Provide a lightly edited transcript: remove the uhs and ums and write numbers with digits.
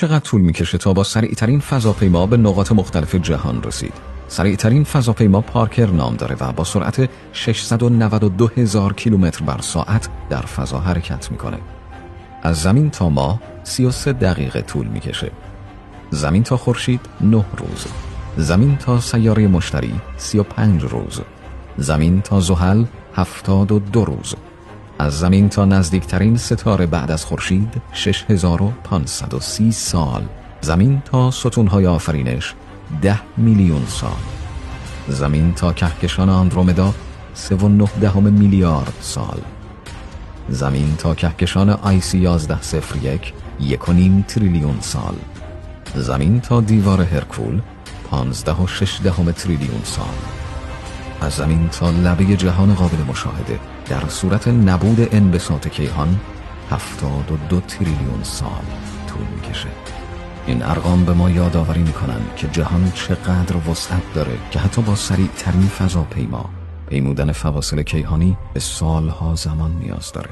چقدر طول میکشه تا با سریعترین فضاپیما به نقاط مختلف جهان رسید؟ سریعترین فضاپیما پارکر نام داره و با سرعت 692,000 کیلومتر بر ساعت در فضا حرکت میکنه. از زمین تا ماه 33 دقیقه طول میکشه. زمین تا خورشید 9 روز. زمین تا سیاره مشتری 35 روز. زمین تا زحل 72 روز. از زمین تا نزدیکترین ستاره بعد از خورشید 6530 سال. زمین تا ستونهای آفرینش 10 میلیون سال. زمین تا کهکشان آندرومدا 3.9 میلیارد سال. زمین تا کهکشان آیسی 1101 1.5 تریلیون سال. زمین تا دیوار هرکول 15.6 تریلیون سال. از زمین تا لبه جهان قابل مشاهده در صورت نبود انبساط کیهان 72 تریلیون سال طول میکشه. این ارقام به ما یادآوری میکنن که جهان چقدر وسعت داره که حتی با سریعترین فضاپیما پیمودن فواصل کیهانی به سالها زمان نیاز داره.